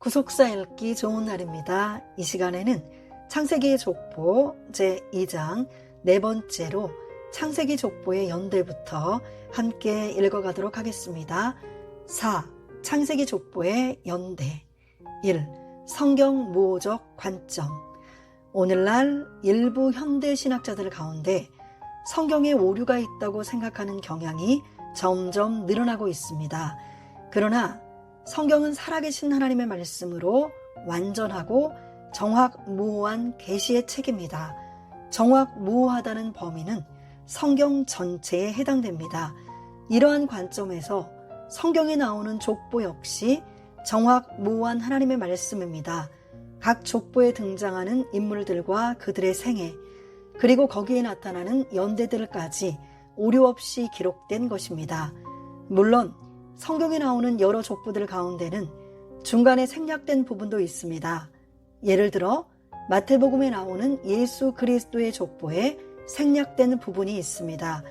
구속사 읽기 좋은 날입니다. 이 시간에는 창세기의 족보 제2장 네 번째로 창세기 족보의 연대부터 함께 읽어가도록 하겠습니다. 4. 창세기 족보의 연대 1. 성경 무호적 관점. 오늘날 일부 현대 신학자들 가운데 성경에 오류가 있다고 생각하는 경향이 점점 늘어나고 있습니다. 그러나 성경은 살아계신 하나님의 말씀으로 완전하고 정확무오한 계시의 책입니다. 정확무오하다는 범위는 성경 전체에 해당됩니다. 이러한 관점에서 성경에 나오는 족보 역시 정확무오한 하나님의 말씀입니다. 각 족보에 등장하는 인물들과 그들의 생애, 그리고 거기에 나타나는 연대들까지 오류 없이 기록된 것입니다. 물론 성경에 나오는 여러 족보들 가운데는 중간에 생략된 부분도 있습니다. 예를 들어 마태복음에 나오는 예수 그리스도의 족보에 생략된 부분이 있습니다.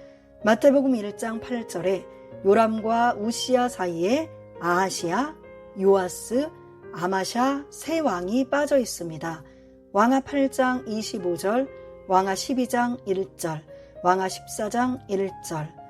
마태복음 1장 8절에 요람과 우시야 사이에 아하시야, 요아스, 아마샤 세 왕이 빠져 있습니다. 왕하 8장 25절, 왕하 12장 1절, 왕하 14장 1절,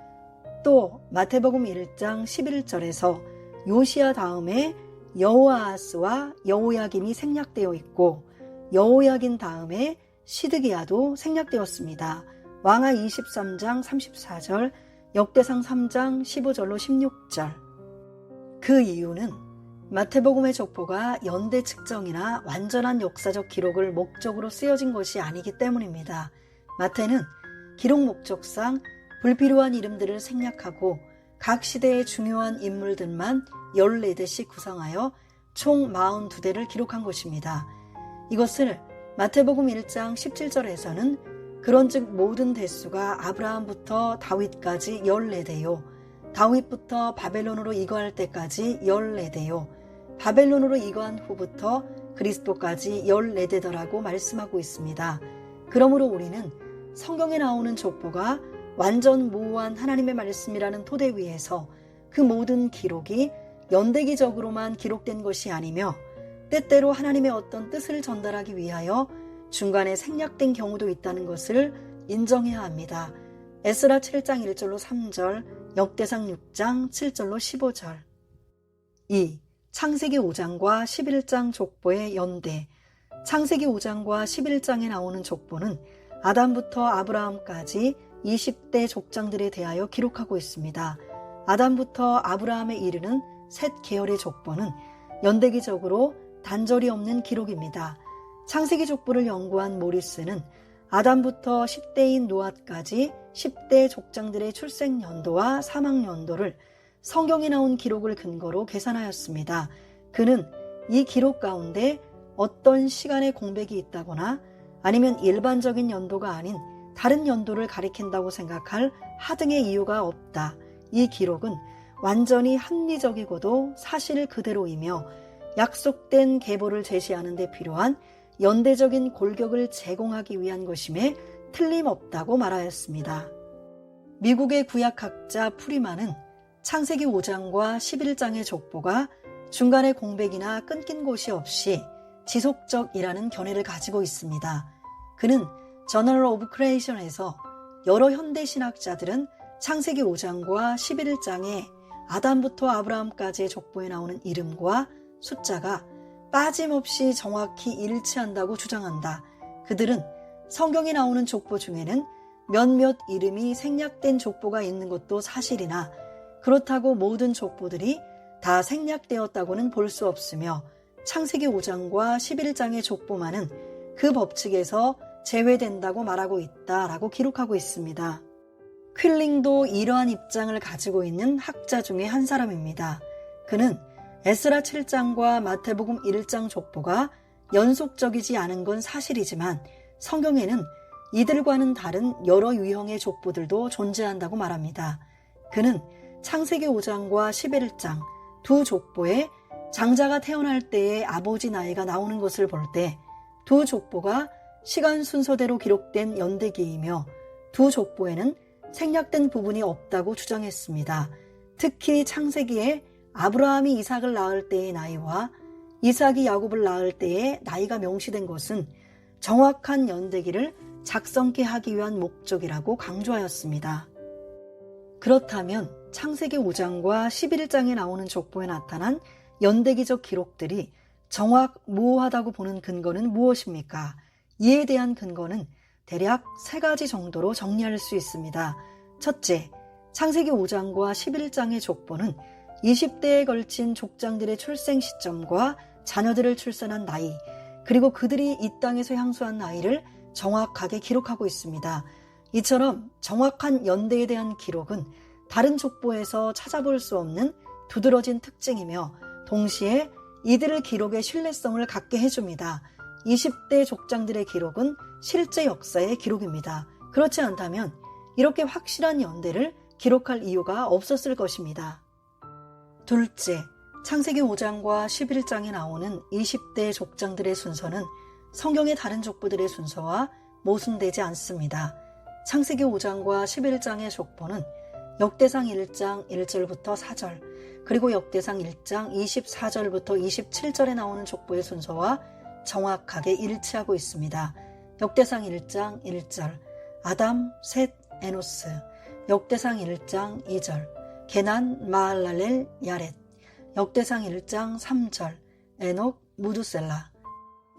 또 마태복음 1장 11절에서 요시야 다음에 여호아하스와 여호야김이 생략되어 있고 여호야긴 다음에 시드기야도 생략되었습니다. 왕하 23장 34절, 역대상 3장 15절로 16절. 그 이유는 마태복음의 족보가 연대 측정이나 완전한 역사적 기록을 목적으로 쓰여진 것이 아니기 때문입니다. 마태는 기록 목적상 불필요한 이름들을 생략하고 각 시대의 중요한 인물들만 14대씩 구성하여 총 42대를 기록한 것입니다. 이것을 마태복음 1장 17절에서는 그런즉 모든 대수가 아브라함부터 다윗까지 14대요, 다윗부터 바벨론으로 이거할 때까지 14대요, 바벨론으로 이거한 후부터 그리스도까지 14대더라고 말씀하고 있습니다. 그러므로 우리는 성경에 나오는 족보가 완전 무오한 하나님의 말씀이라는 토대 위에서 그 모든 기록이 연대기적으로만 기록된 것이 아니며 때때로 하나님의 어떤 뜻을 전달하기 위하여 중간에 생략된 경우도 있다는 것을 인정해야 합니다. 에스라 7장 1절로 3절, 역대상 6장 7절로 15절. 2. 창세기 5장과 11장 족보의 연대. 창세기 5장과 11장에 나오는 족보는 아담부터 아브라함까지 20대 족장들에 대하여 기록하고 있습니다. 아담부터 아브라함에 이르는 셋 계열의 족보는 연대기적으로 단절이 없는 기록입니다. 창세기 족보를 연구한 모리스는 아담부터 10대인 노아까지 10대 족장들의 출생 연도와 사망 연도를 성경에 나온 기록을 근거로 계산하였습니다. 그는 이 기록 가운데 어떤 시간의 공백이 있다거나 아니면 일반적인 연도가 아닌 다른 연도를 가리킨다고 생각할 하등의 이유가 없다. 이 기록은 완전히 합리적이고도 사실 그대로이며 약속된 계보를 제시하는 데 필요한 연대적인 골격을 제공하기 위한 것임에 틀림없다고 말하였습니다. 미국의 구약학자 프리만은 창세기 5장과 11장의 족보가 중간에 공백이나 끊긴 곳이 없이 지속적이라는 견해를 가지고 있습니다. 그는 저널 오브 크리에이션에서 여러 현대 신학자들은 창세기 5장과 11장에 아담부터 아브라함까지의 족보에 나오는 이름과 숫자가 빠짐없이 정확히 일치한다고 주장한다. 그들은 성경에 나오는 족보 중에는 몇몇 이름이 생략된 족보가 있는 것도 사실이나 그렇다고 모든 족보들이 다 생략되었다고는 볼 수 없으며 창세기 5장과 11장의 족보만은 그 법칙에서 제외된다고 말하고 있다라고 기록하고 있습니다. 퀼링도 이러한 입장을 가지고 있는 학자 중에 한 사람입니다. 그는 에스라 7장과 마태복음 1장 족보가 연속적이지 않은 건 사실이지만 성경에는 이들과는 다른 여러 유형의 족보들도 존재한다고 말합니다. 그는 창세기 5장과 11장 두 족보에 장자가 태어날 때의 아버지 나이가 나오는 것을 볼 때 두 족보가 시간 순서대로 기록된 연대기이며 두 족보에는 생략된 부분이 없다고 주장했습니다. 특히 창세기에 아브라함이 이삭을 낳을 때의 나이와 이삭이 야곱을 낳을 때에 나이가 명시된 것은 정확한 연대기를 작성케 하기 위한 목적이라고 강조하였습니다. 그렇다면 창세기 5장과 11장에 나오는 족보에 나타난 연대기적 기록들이 정확무오하다고 보는 근거는 무엇입니까? 이에 대한 근거는 대략 3가지 정도로 정리할 수 있습니다. 첫째, 창세기 5장과 11장의 족보는 20대에 걸친 족장들의 출생 시점과 자녀들을 출산한 나이, 그리고 그들이 이 땅에서 향수한 나이를 정확하게 기록하고 있습니다. 이처럼 정확한 연대에 대한 기록은 다른 족보에서 찾아볼 수 없는 두드러진 특징이며 동시에 이들의 기록의 신뢰성을 갖게 해줍니다. 20대 족장들의 기록은 실제 역사의 기록입니다. 그렇지 않다면 이렇게 확실한 연대를 기록할 이유가 없었을 것입니다. 둘째, 창세기 5장과 11장에 나오는 20대 족장들의 순서는 성경의 다른 족보들의 순서와 모순되지 않습니다. 창세기 5장과 11장의 족보는 역대상 1장 1절부터 4절, 그리고 역대상 1장 24절부터 27절에 나오는 족보의 순서와 정확하게 일치하고 있습니다. 역대상 1장 1절, 아담, 셋, 에노스. 역대상 1장 2절, 게난, 마할랄렐, 야렛. 역대상 1장 3절, 에녹, 무두셀라.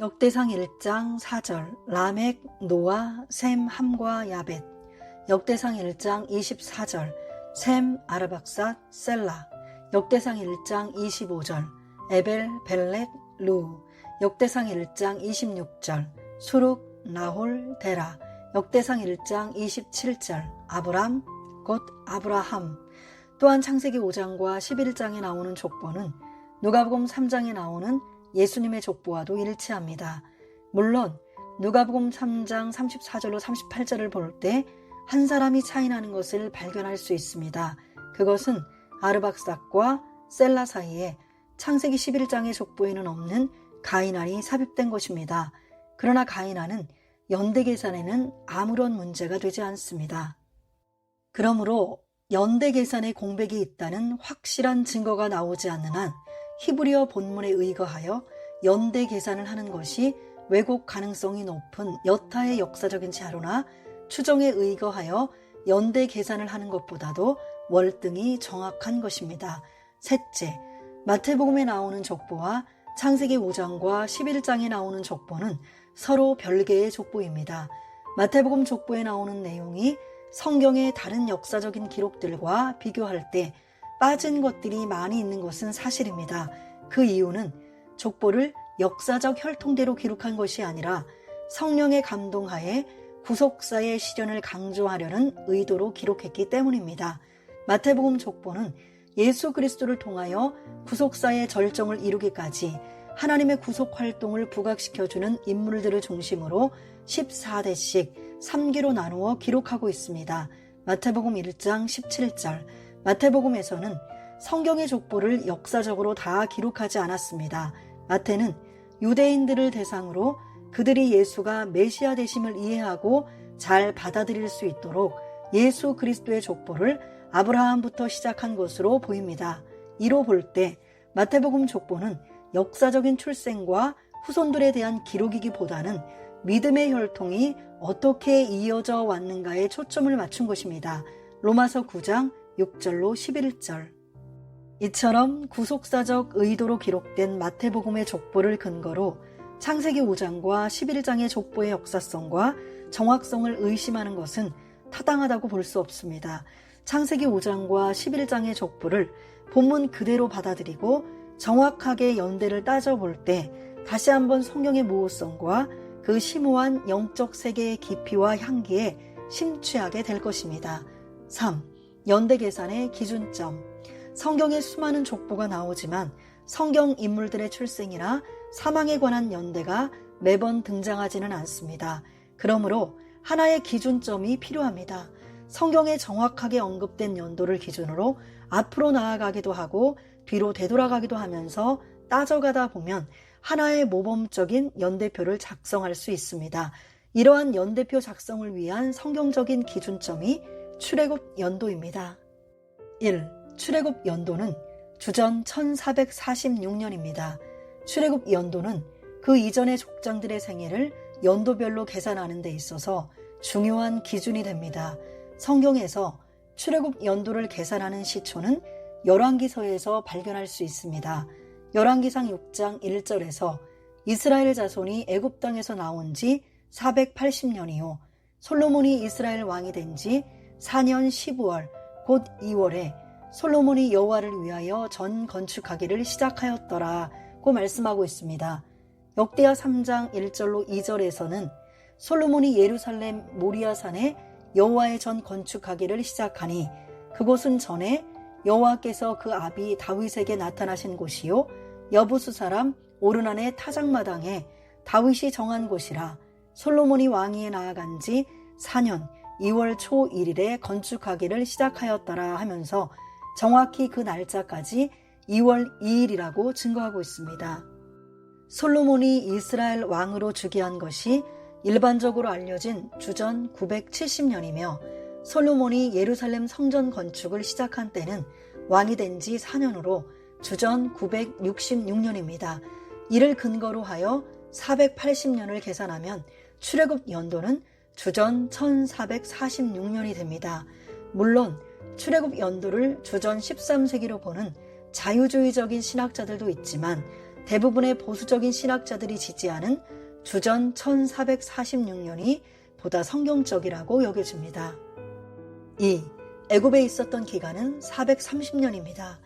역대상 1장 4절, 라멕, 노아, 셈, 함과 야벳. 역대상 1장 24절, 셈, 아르박삿, 셀라. 역대상 1장 25절, 에벨, 벨렉, 루. 역대상 1장 26절, 수룩, 나홀, 데라. 역대상 1장 27절, 아브람, 곧 아브라함. 또한 창세기 5장과 11장에 나오는 족보는 누가복음 3장에 나오는 예수님의 족보와도 일치합니다. 물론 누가복음 3장 34절로 38절을 볼 때 한 사람이 차이나는 것을 발견할 수 있습니다. 그것은 아르박삿과 셀라 사이에 창세기 11장의 족보에는 없는 가이난이 삽입된 것입니다. 그러나 가이난은 연대 계산에는 아무런 문제가 되지 않습니다. 그러므로 연대 계산에 공백이 있다는 확실한 증거가 나오지 않는 한 히브리어 본문에 의거하여 연대 계산을 하는 것이 왜곡 가능성이 높은 여타의 역사적인 자료나 추정에 의거하여 연대 계산을 하는 것보다도 월등히 정확한 것입니다. 셋째, 마태복음에 나오는 족보와 창세기 5장과 11장에 나오는 족보는 서로 별개의 족보입니다. 마태복음 족보에 나오는 내용이 성경의 다른 역사적인 기록들과 비교할 때 빠진 것들이 많이 있는 것은 사실입니다. 그 이유는 족보를 역사적 혈통대로 기록한 것이 아니라 성령의 감동하에 구속사의 실현을 강조하려는 의도로 기록했기 때문입니다. 마태복음 족보는 예수 그리스도를 통하여 구속사의 절정을 이루기까지 하나님의 구속 활동을 부각시켜주는 인물들을 중심으로 14대씩 3기로 나누어 기록하고 있습니다. 마태복음 1장 17절. 마태복음에서는 성경의 족보를 역사적으로 다 기록하지 않았습니다. 마태는 유대인들을 대상으로 그들이 예수가 메시아 되심을 이해하고 잘 받아들일 수 있도록 예수 그리스도의 족보를 아브라함부터 시작한 것으로 보입니다. 이로 볼 때 마태복음 족보는 역사적인 출생과 후손들에 대한 기록이기보다는 믿음의 혈통이 어떻게 이어져 왔는가에 초점을 맞춘 것입니다. 로마서 9장 6절로 11절. 이처럼 구속사적 의도로 기록된 마태복음의 족보를 근거로 창세기 5장과 11장의 족보의 역사성과 정확성을 의심하는 것은 타당하다고 볼 수 없습니다. 창세기 5장과 11장의 족보를 본문 그대로 받아들이고 정확하게 연대를 따져볼 때 다시 한번 성경의 모호성과 그 심오한 영적 세계의 깊이와 향기에 심취하게 될 것입니다. 3. 연대 계산의 기준점. 성경에 수많은 족보가 나오지만 성경 인물들의 출생이나 사망에 관한 연대가 매번 등장하지는 않습니다. 그러므로 하나의 기준점이 필요합니다. 성경에 정확하게 언급된 연도를 기준으로 앞으로 나아가기도 하고 뒤로 되돌아가기도 하면서 따져가다 보면 하나의 모범적인 연대표를 작성할 수 있습니다. 이러한 연대표 작성을 위한 성경적인 기준점이 출애굽 연도입니다. 1. 출애굽 연도는 주전 1446년입니다. 출애굽 연도는 그 이전의 족장들의 생애를 연도별로 계산하는 데 있어서 중요한 기준이 됩니다. 성경에서 출애굽 연도를 계산하는 시초는 열왕기서에서 발견할 수 있습니다. 열왕기상 6장 1절에서 이스라엘 자손이 애굽 땅에서 나온 지 480년이요 솔로몬이 이스라엘 왕이 된 지 4년 12월 곧 2월에 솔로몬이 여호와를 위하여 전 건축하기를 시작하였더라고 말씀하고 있습니다. 역대하 3장 1절로 2절에서는 솔로몬이 예루살렘 모리아산에 여호와의 전 건축하기를 시작하니 그곳은 전에 여호와께서 그 아비 다윗에게 나타나신 곳이요 여부수 사람 오르난의 타작마당에 다윗이 정한 곳이라 솔로몬이 왕위에 나아간 지 4년 2월 초 1일에 건축하기를 시작하였더라 하면서 정확히 그 날짜까지 2월 2일이라고 증거하고 있습니다. 솔로몬이 이스라엘 왕으로 즉위한 것이 일반적으로 알려진 주전 970년이며 솔로몬이 예루살렘 성전 건축을 시작한 때는 왕이 된 지 4년으로 주전 966년입니다. 이를 근거로 하여 480년을 계산하면 출애굽 연도는 주전 1446년이 됩니다. 물론 출애굽 연도를 주전 13세기로 보는 자유주의적인 신학자들도 있지만 대부분의 보수적인 신학자들이 지지하는 주전 1446년이 보다 성경적이라고 여겨집니다. 2. 애굽에 있었던 기간은 430년입니다.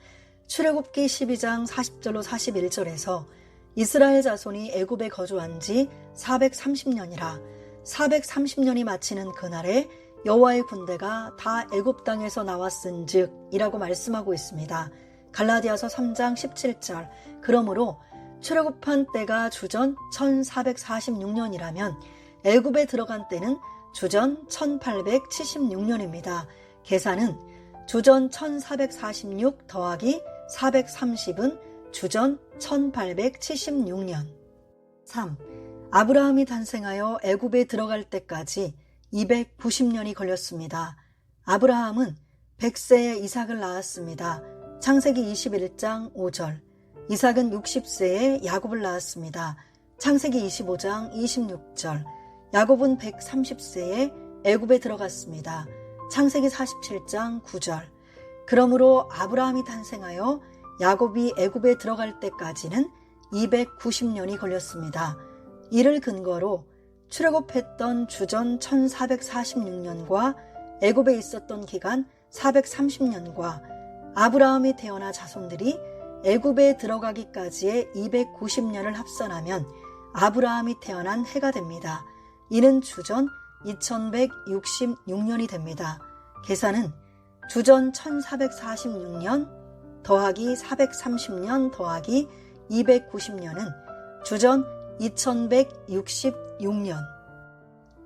출애굽기 12장 40절로 41절에서 이스라엘 자손이 애굽에 거주한 지 430년이라 430년이 마치는 그날에 여호와의 군대가 다 애굽 땅에서 나왔은즉 이라고 말씀하고 있습니다. 갈라디아서 3장 17절 그러므로 출애굽한 때가 주전 1446년이라면 애굽에 들어간 때는 주전 1876년입니다. 계산은 주전 1446 더하기 430은 주전 1876년. 3. 아브라함이 탄생하여 애굽에 들어갈 때까지 290년이 걸렸습니다. 아브라함은 100세에 이삭을 낳았습니다. 창세기 21장 5절. 이삭은 60세에 야곱을 낳았습니다. 창세기 25장 26절. 야곱은 130세에 애굽에 들어갔습니다. 창세기 47장 9절. 그러므로 아브라함이 탄생하여 야곱이 애굽에 들어갈 때까지는 290년이 걸렸습니다. 이를 근거로 출애굽했던 주전 1446년과 애굽에 있었던 기간 430년과 아브라함이 태어나 자손들이 애굽에 들어가기까지의 290년을 합산하면 아브라함이 태어난 해가 됩니다. 이는 주전 2166년이 됩니다. 계산은 주전 1446년 더하기 430년 더하기 290년은 주전 2166년.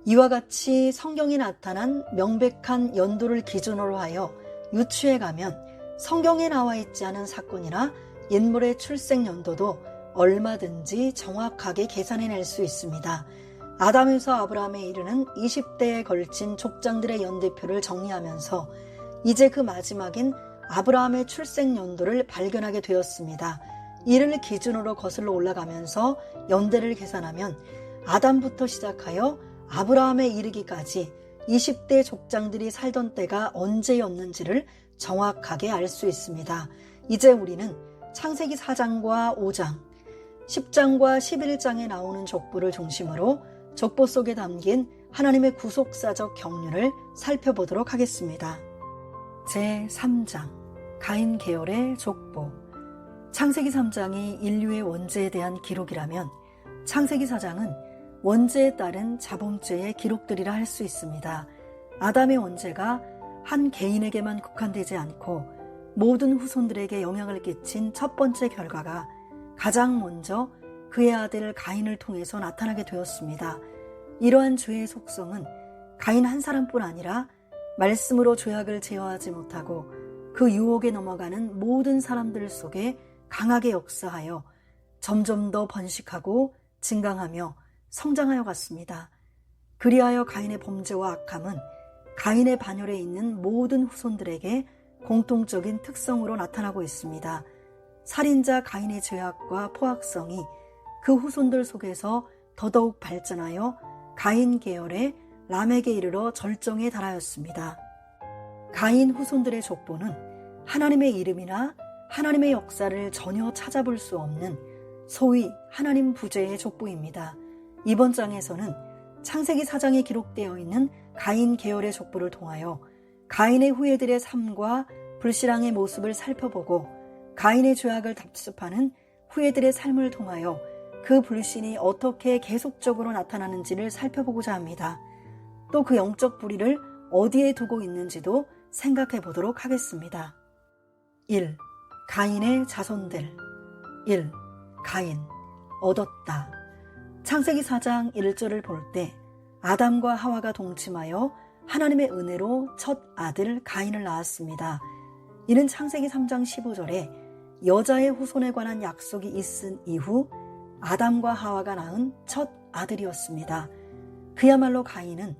이와 같이 성경에 나타난 명백한 연도를 기준으로 하여 유추해 가면 성경에 나와 있지 않은 사건이나 인물의 출생 연도도 얼마든지 정확하게 계산해낼 수 있습니다. 아담에서 아브라함에 이르는 20대에 걸친 족장들의 연대표를 정리하면서 이제 그 마지막인 아브라함의 출생 연도를 발견하게 되었습니다. 이를 기준으로 거슬러 올라가면서 연대를 계산하면 아담부터 시작하여 아브라함에 이르기까지 20대 족장들이 살던 때가 언제였는지를 정확하게 알 수 있습니다. 이제 우리는 창세기 4장과 5장, 10장과 11장에 나오는 족보를 중심으로 족보 속에 담긴 하나님의 구속사적 경륜을 살펴보도록 하겠습니다. 제3장 가인 계열의 족보. 창세기 3장이 인류의 원죄에 대한 기록이라면 창세기 4장은 원죄에 따른 자범죄의 기록들이라 할 수 있습니다. 아담의 원죄가 한 개인에게만 국한되지 않고 모든 후손들에게 영향을 끼친 첫 번째 결과가 가장 먼저 그의 아들 가인을 통해서 나타나게 되었습니다. 이러한 죄의 속성은 가인 한 사람뿐 아니라 말씀으로 죄악을 제어하지 못하고 그 유혹에 넘어가는 모든 사람들 속에 강하게 역사하여 점점 더 번식하고 증강하며 성장하여 갔습니다. 그리하여 가인의 범죄와 악함은 가인의 반열에 있는 모든 후손들에게 공통적인 특성으로 나타나고 있습니다. 살인자 가인의 죄악과 포악성이 그 후손들 속에서 더더욱 발전하여 가인 계열의 람에게 이르러 절정에 달하였습니다. 가인 후손들의 족보는 하나님의 이름이나 하나님의 역사를 전혀 찾아볼 수 없는 소위 하나님 부재의 족보입니다. 이번 장에서는 창세기 4장에 기록되어 있는 가인 계열의 족보를 통하여 가인의 후예들의 삶과 불신앙의 모습을 살펴보고 가인의 죄악을 답습하는 후예들의 삶을 통하여 그 불신이 어떻게 계속적으로 나타나는지를 살펴보고자 합니다. 또 그 영적 뿌리를 어디에 두고 있는지도 생각해 보도록 하겠습니다. 1. 가인의 자손들. 1. 가인, 얻었다. 창세기 4장 1절을 볼 때 아담과 하와가 동침하여 하나님의 은혜로 첫 아들 가인을 낳았습니다. 이는 창세기 3장 15절에 여자의 후손에 관한 약속이 있은 이후 아담과 하와가 낳은 첫 아들이었습니다. 그야말로 가인은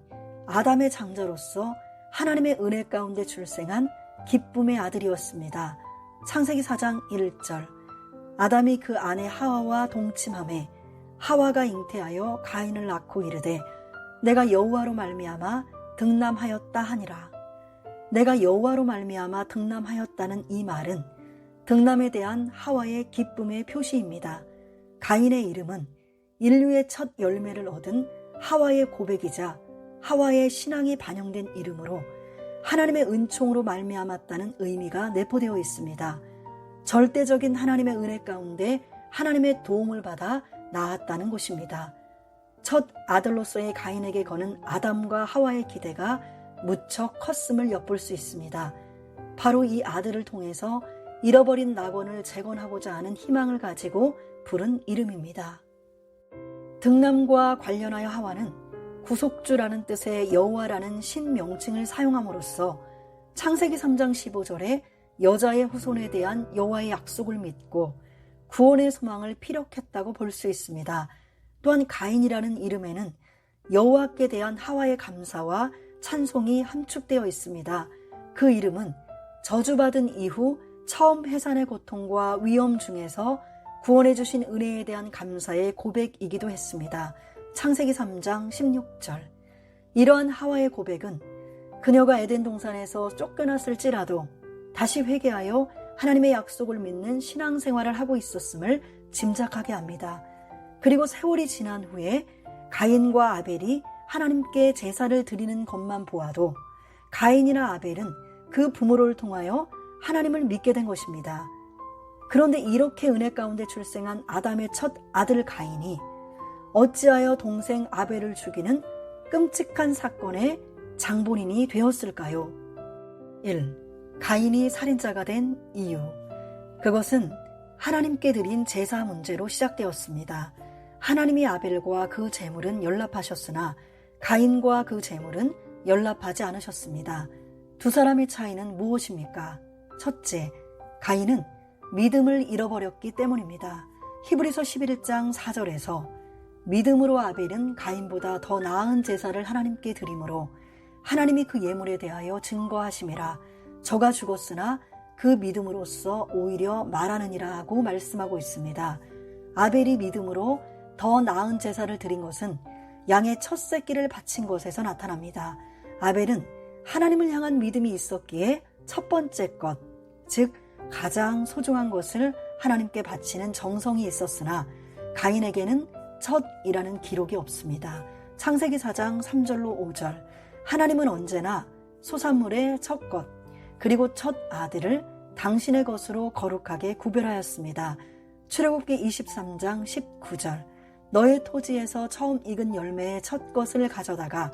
아담의 장자로서 하나님의 은혜 가운데 출생한 기쁨의 아들이었습니다. 창세기 4장 1절 아담이 그 아내 하와와 동침하매 하와가 잉태하여 가인을 낳고 이르되 내가 여호와로 말미암아 등남하였다 하니라. 내가 여호와로 말미암아 등남하였다는 이 말은 등남에 대한 하와의 기쁨의 표시입니다. 가인의 이름은 인류의 첫 열매를 얻은 하와의 고백이자 하와의 신앙이 반영된 이름으로 하나님의 은총으로 말미암았다는 의미가 내포되어 있습니다. 절대적인 하나님의 은혜 가운데 하나님의 도움을 받아 낳았다는 것입니다. 첫 아들로서의 가인에게 거는 아담과 하와의 기대가 무척 컸음을 엿볼 수 있습니다. 바로 이 아들을 통해서 잃어버린 낙원을 재건하고자 하는 희망을 가지고 부른 이름입니다. 등남과 관련하여 하와는 구속주라는 뜻의 여호와라는 신명칭을 사용함으로써 창세기 3장 15절에 여자의 후손에 대한 여호와의 약속을 믿고 구원의 소망을 피력했다고 볼 수 있습니다. 또한 가인이라는 이름에는 여호와께 대한 하와의 감사와 찬송이 함축되어 있습니다. 그 이름은 저주받은 이후 처음 해산의 고통과 위험 중에서 구원해 주신 은혜에 대한 감사의 고백이기도 했습니다. 창세기 3장 16절 이러한 하와의 고백은 그녀가 에덴 동산에서 쫓겨났을지라도 다시 회개하여 하나님의 약속을 믿는 신앙생활을 하고 있었음을 짐작하게 합니다. 그리고 세월이 지난 후에 가인과 아벨이 하나님께 제사를 드리는 것만 보아도 가인이나 아벨은 그 부모를 통하여 하나님을 믿게 된 것입니다. 그런데 이렇게 은혜 가운데 출생한 아담의 첫 아들 가인이 어찌하여 동생 아벨을 죽이는 끔찍한 사건의 장본인이 되었을까요? 1. 가인이 살인자가 된 이유. 그것은 하나님께 드린 제사 문제로 시작되었습니다. 하나님이 아벨과 그 제물은 연락하셨으나 가인과 그 제물은 연락하지 않으셨습니다. 두 사람의 차이는 무엇입니까? 첫째, 가인은 믿음을 잃어버렸기 때문입니다. 히브리서 11장 4절에서 믿음으로 아벨은 가인보다 더 나은 제사를 하나님께 드림으로 하나님이 그 예물에 대하여 증거하심이라 저가 죽었으나 그 믿음으로써 오히려 말하느니라 하고 말씀하고 있습니다. 아벨이 믿음으로 더 나은 제사를 드린 것은 양의 첫 새끼를 바친 것에서 나타납니다. 아벨은 하나님을 향한 믿음이 있었기에 첫 번째 것, 즉 가장 소중한 것을 하나님께 바치는 정성이 있었으나 가인에게는 첫이라는 기록이 없습니다. 창세기 4장 3절로 5절 하나님은 언제나 소산물의 첫 것 그리고 첫 아들을 당신의 것으로 거룩하게 구별하였습니다. 출애굽기 23장 19절 너의 토지에서 처음 익은 열매의 첫 것을 가져다가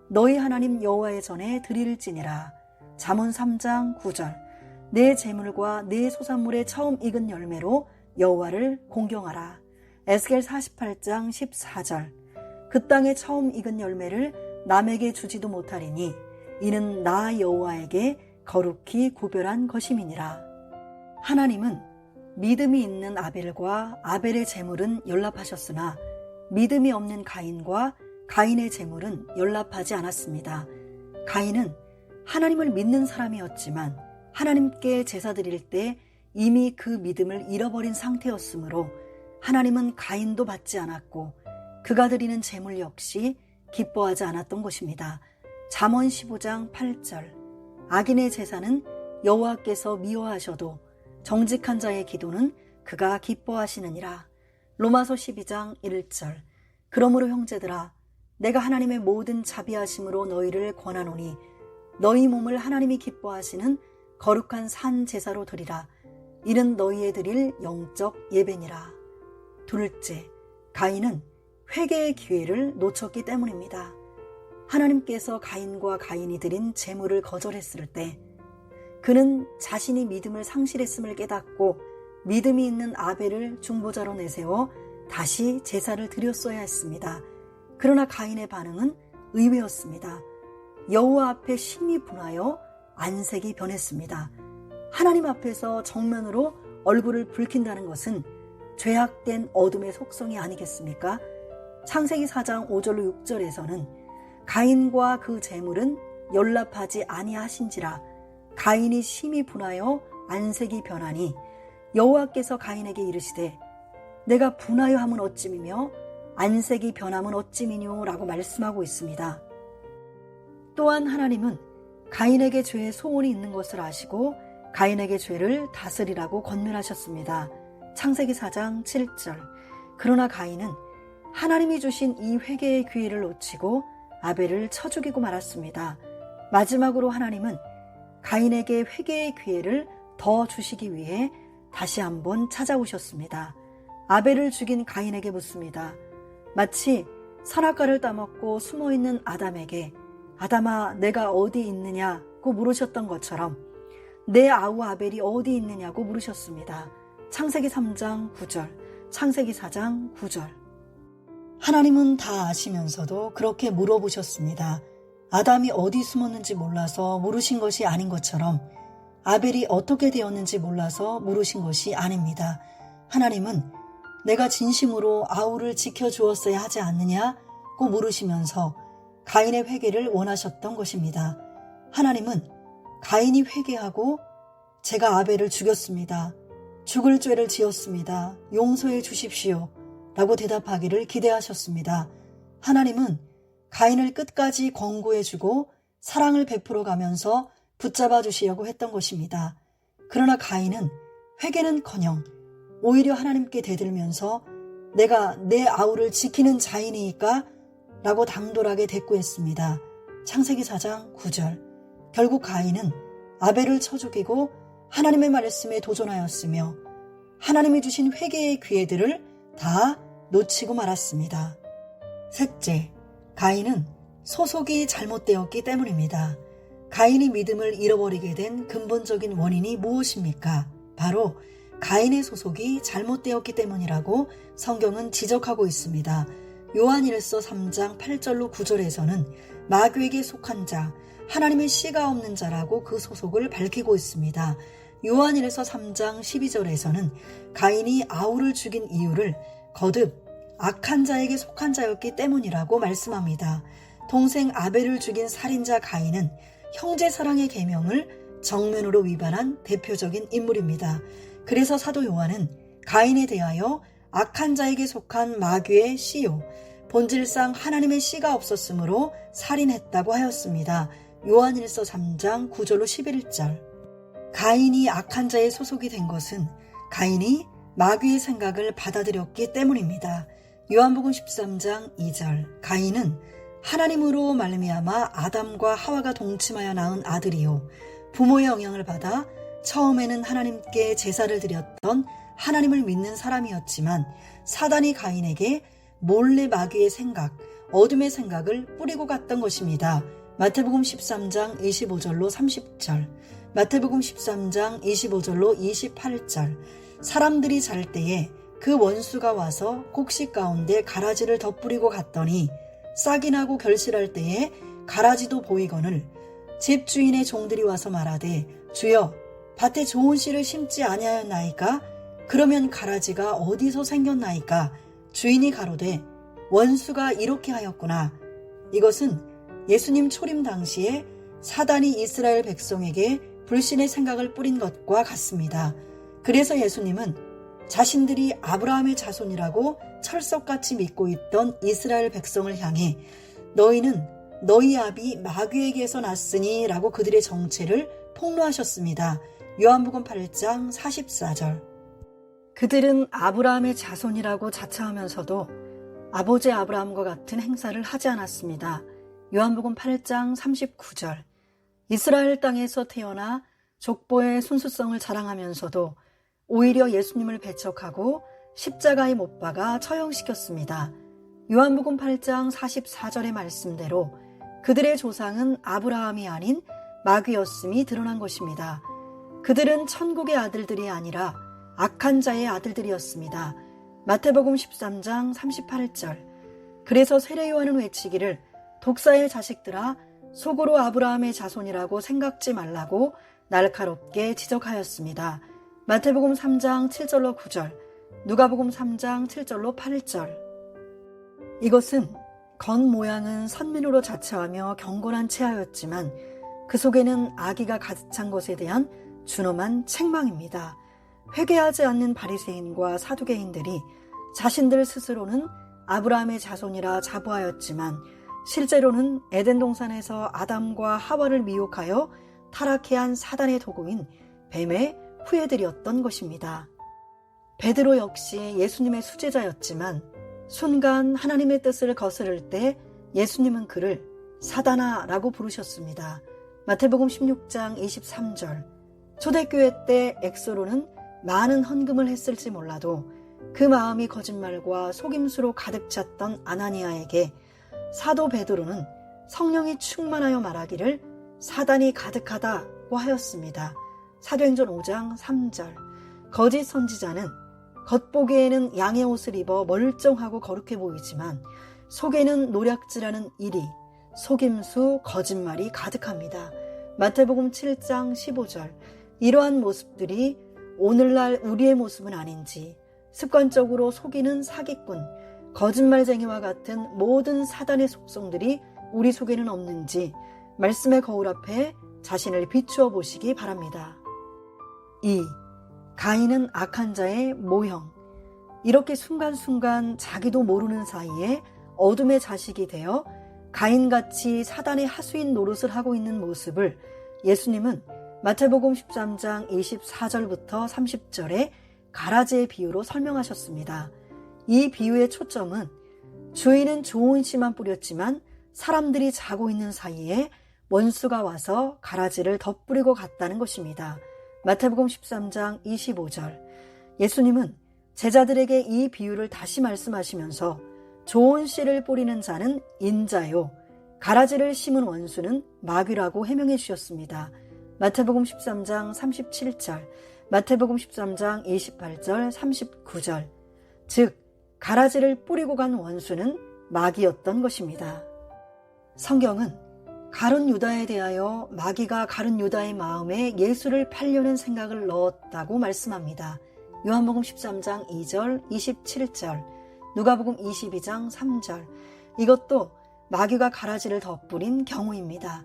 너희 하나님 여호와의 전에 드릴지니라. 잠언 3장 9절 내 재물과 내 소산물의 처음 익은 열매로 여호와를 공경하라. 에스겔 48장 14절 그 땅의 처음 익은 열매를 남에게 주지도 못하리니 이는 나 여호와에게 거룩히 구별한 것임이니라. 하나님은 믿음이 있는 아벨과 아벨의 제물은 연락하셨으나 믿음이 없는 가인과 가인의 제물은 연락하지 않았습니다. 가인은 하나님을 믿는 사람이었지만 하나님께 제사 드릴 때 이미 그 믿음을 잃어버린 상태였으므로 하나님은 가인도 받지 않았고 그가 드리는 제물 역시 기뻐하지 않았던 것입니다. 잠언 15장 8절. 악인의 제사는 여호와께서 미워하셔도 정직한 자의 기도는 그가 기뻐하시느니라. 로마서 12장 1절. 그러므로 형제들아, 내가 하나님의 모든 자비하심으로 너희를 권하노니 너희 몸을 하나님이 기뻐하시는 거룩한 산 제사로 드리라. 이는 너희의 드릴 영적 예배니라. 둘째, 가인은 회개의 기회를 놓쳤기 때문입니다. 하나님께서 가인과 가인이 드린 제물을 거절했을 때 그는 자신이 믿음을 상실했음을 깨닫고 믿음이 있는 아벨을 중보자로 내세워 다시 제사를 드렸어야 했습니다. 그러나 가인의 반응은 의외였습니다. 여호와 앞에 심히 분하여 안색이 변했습니다. 하나님 앞에서 정면으로 얼굴을 붉힌다는 것은 죄악된 어둠의 속성이 아니겠습니까? 창세기 4장 5절로 6절에서는 가인과 그 제물은 연락하지 아니하신지라 가인이 심히 분하여 안색이 변하니 여호와께서 가인에게 이르시되 내가 분하여 함은 어찌미며 안색이 변함은 어찌미뇨 라고 말씀하고 있습니다. 또한 하나님은 가인에게 죄의 소원이 있는 것을 아시고 가인에게 죄를 다스리라고 권면하셨습니다. 창세기 4장 7절. 그러나 가인은 하나님이 주신 이 회개의 기회를 놓치고 아벨을 쳐 죽이고 말았습니다. 마지막으로 하나님은 가인에게 회개의 기회를 더 주시기 위해 다시 한번 찾아오셨습니다. 아벨을 죽인 가인에게 묻습니다. 마치 선악과를 따먹고 숨어있는 아담에게 아담아 내가 어디 있느냐고 물으셨던 것처럼 내 아우 아벨이 어디 있느냐고 물으셨습니다. 창세기 3장 9절, 창세기 4장 9절. 하나님은 다 아시면서도 그렇게 물어보셨습니다. 아담이 어디 숨었는지 몰라서 물으신 것이 아닌 것처럼 아벨이 어떻게 되었는지 몰라서 물으신 것이 아닙니다. 하나님은 내가 진심으로 아우를 지켜주었어야 하지 않느냐고 물으시면서 가인의 회개를 원하셨던 것입니다. 하나님은 가인이 회개하고 제가 아벨을 죽였습니다. 죽을 죄를 지었습니다. 용서해 주십시오. 라고 대답하기를 기대하셨습니다. 하나님은 가인을 끝까지 권고해주고 사랑을 베풀어 가면서 붙잡아 주시려고 했던 것입니다. 그러나 가인은 회개는커녕 오히려 하나님께 대들면서 내가 내 아우를 지키는 자이니까 라고 당돌하게 대꾸했습니다. 창세기 4장 9절. 결국 가인은 아벨을 쳐 죽이고 하나님의 말씀에 도전하였으며 하나님이 주신 회개의 기회들을 다 놓치고 말았습니다. 셋째, 가인은 소속이 잘못되었기 때문입니다. 가인이 믿음을 잃어버리게 된 근본적인 원인이 무엇입니까? 바로 가인의 소속이 잘못되었기 때문이라고 성경은 지적하고 있습니다. 요한일서 3장 8절로 9절에서는 마귀에게 속한 자, 하나님의 씨가 없는 자라고 그 소속을 밝히고 있습니다. 요한일서 3장 12절에서는 가인이 아우를 죽인 이유를 거듭 악한 자에게 속한 자였기 때문이라고 말씀합니다. 동생 아벨을 죽인 살인자 가인은 형제 사랑의 계명을 정면으로 위반한 대표적인 인물입니다. 그래서 사도 요한은 가인에 대하여 악한 자에게 속한 마귀의 씨요, 본질상 하나님의 씨가 없었으므로 살인했다고 하였습니다. 요한일서 3장 9절로 11절. 가인이 악한 자의 소속이 된 것은 가인이 마귀의 생각을 받아들였기 때문입니다. 요한복음 13장 2절. 가인은 하나님으로 말미암아 아담과 하와가 동침하여 낳은 아들이요 부모의 영향을 받아 처음에는 하나님께 제사를 드렸던 하나님을 믿는 사람이었지만 사단이 가인에게 몰래 마귀의 생각, 어둠의 생각을 뿌리고 갔던 것입니다. 마태복음 13장 25절로 30절, 마태복음 13장 25절로 28절. 사람들이 잘 때에 그 원수가 와서 곡식 가운데 가라지를 덧뿌리고 갔더니 싹이 나고 결실할 때에 가라지도 보이거늘 집주인의 종들이 와서 말하되 주여 밭에 좋은 씨를 심지 아니하였나이까? 그러면 가라지가 어디서 생겼나이까? 주인이 가로되 원수가 이렇게 하였구나. 이것은 예수님 초림 당시에 사단이 이스라엘 백성에게 불신의 생각을 뿌린 것과 같습니다. 그래서 예수님은 자신들이 아브라함의 자손이라고 철석같이 믿고 있던 이스라엘 백성을 향해 너희는 너희 아비 마귀에게서 났으니 라고 그들의 정체를 폭로하셨습니다. 요한복음 8장 44절. 그들은 아브라함의 자손이라고 자처하면서도 아버지 아브라함과 같은 행사를 하지 않았습니다. 요한복음 8장 39절. 이스라엘 땅에서 태어나 족보의 순수성을 자랑하면서도 오히려 예수님을 배척하고 십자가에 못 박아 처형시켰습니다. 요한복음 8장 44절의 말씀대로 그들의 조상은 아브라함이 아닌 마귀였음이 드러난 것입니다. 그들은 천국의 아들들이 아니라 악한 자의 아들들이었습니다. 마태복음 13장 38절. 그래서 세례요한은 외치기를 독사의 자식들아 속으로 아브라함의 자손이라고 생각지 말라고 날카롭게 지적하였습니다. 마태복음 3장 7절로 9절, 누가복음 3장 7절로 8절. 이것은 겉모양은 선민으로 자처하며 경건한 체하였지만 그 속에는 악의가 가득 찬 것에 대한 준엄한 책망입니다. 회개하지 않는 바리새인과 사두개인들이 자신들 스스로는 아브라함의 자손이라 자부하였지만 실제로는 에덴 동산에서 아담과 하와를 미혹하여 타락해 한 사단의 도구인 뱀의 후예들이었던 것입니다. 베드로 역시 예수님의 수제자였지만 순간 하나님의 뜻을 거스를 때 예수님은 그를 사단아 라고 부르셨습니다. 마태복음 16장 23절. 초대교회 때 엑소로는 많은 헌금을 했을지 몰라도 그 마음이 거짓말과 속임수로 가득 찼던 아나니아에게 사도 베드로는 성령이 충만하여 말하기를 사단이 가득하다고 하였습니다. 사도행전 5장 3절. 거짓 선지자는 겉보기에는 양의 옷을 입어 멀쩡하고 거룩해 보이지만 속에는 노략질하는 일이, 속임수, 거짓말이 가득합니다. 마태복음 7장 15절. 이러한 모습들이 오늘날 우리의 모습은 아닌지 습관적으로 속이는 사기꾼, 거짓말쟁이와 같은 모든 사단의 속성들이 우리 속에는 없는지 말씀의 거울 앞에 자신을 비추어 보시기 바랍니다. 2. 가인은 악한 자의 모형. 이렇게 순간순간 자기도 모르는 사이에 어둠의 자식이 되어 가인같이 사단의 하수인 노릇을 하고 있는 모습을 예수님은 마태복음 13장 24절부터 30절에 가라지의 비유로 설명하셨습니다. 이 비유의 초점은 주인은 좋은 씨만 뿌렸지만 사람들이 자고 있는 사이에 원수가 와서 가라지를 덧뿌리고 갔다는 것입니다. 마태복음 13장 25절. 예수님은 제자들에게 이 비유를 다시 말씀하시면서 좋은 씨를 뿌리는 자는 인자요, 가라지를 심은 원수는 마귀라고 해명해 주셨습니다. 마태복음 13장 37절, 마태복음 13장 28절, 39절. 즉 가라지를 뿌리고 간 원수는 마귀였던 것입니다. 성경은 가룟 유다에 대하여 마귀가 가룟 유다의 마음에 예수를 팔려는 생각을 넣었다고 말씀합니다. 요한복음 13장 2절, 27절, 누가복음 22장 3절. 이것도 마귀가 가라지를 덧뿌린 경우입니다.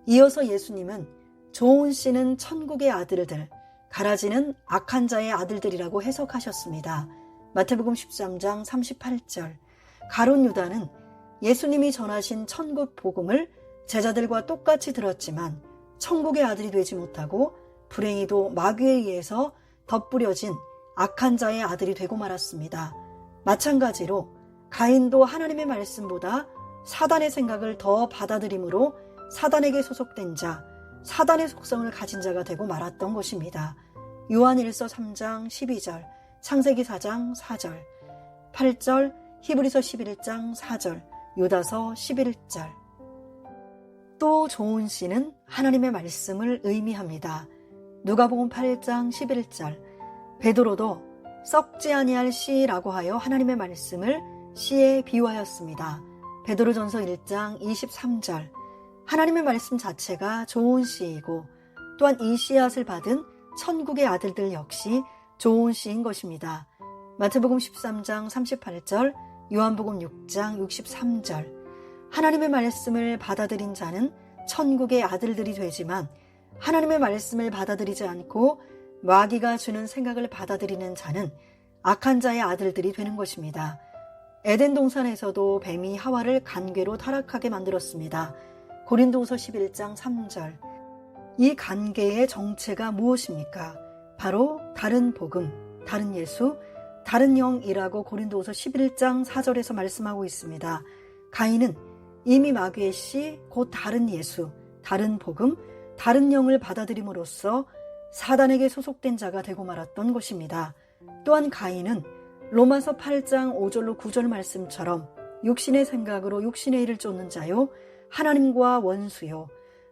이어서 예수님은 좋은 씨는 천국의 아들들, 가라지는 악한 자의 아들들이라고 해석하셨습니다. 마태복음 13장 38절. 가룟 유다는 예수님이 전하신 천국 복음을 제자들과 똑같이 들었지만 천국의 아들이 되지 못하고 불행히도 마귀에 의해서 덧뿌려진 악한 자의 아들이 되고 말았습니다. 마찬가지로 가인도 하나님의 말씀보다 사단의 생각을 더 받아들임으로 사단에게 소속된 자, 사단의 속성을 가진 자가 되고 말았던 것입니다. 요한일서 3장 12절, 창세기 4장 4절, 8절, 히브리서 11장 4절, 유다서 11절. 또 좋은 씨는 하나님의 말씀을 의미합니다. 누가복음 8장 11절. 베드로도 썩지 아니할 씨라고 하여 하나님의 말씀을 씨에 비유하였습니다. 베드로전서 1장 23절. 하나님의 말씀 자체가 좋은 씨이고 또한 이 씨앗을 받은 천국의 아들들 역시 좋은 씨인 것입니다. 마태복음 13장 38절, 요한복음 6장 63절. 하나님의 말씀을 받아들인 자는 천국의 아들들이 되지만 하나님의 말씀을 받아들이지 않고 마귀가 주는 생각을 받아들이는 자는 악한 자의 아들들이 되는 것입니다. 에덴 동산에서도 뱀이 하와를 간괴로 타락하게 만들었습니다. 고린도후서 11장 3절. 이 간괴의 정체가 무엇입니까? 바로 다른 복음, 다른 예수, 다른 영이라고 고린도후서 11장 4절에서 말씀하고 있습니다. 가인은 이미 마귀의 씨, 곧 다른 예수, 다른 복음, 다른 영을 받아들임으로써 사단에게 소속된 자가 되고 말았던 것입니다. 또한 가인은 로마서 8장 5절로 9절 말씀처럼 육신의 생각으로 육신의 일을 쫓는 자요, 하나님과 원수요,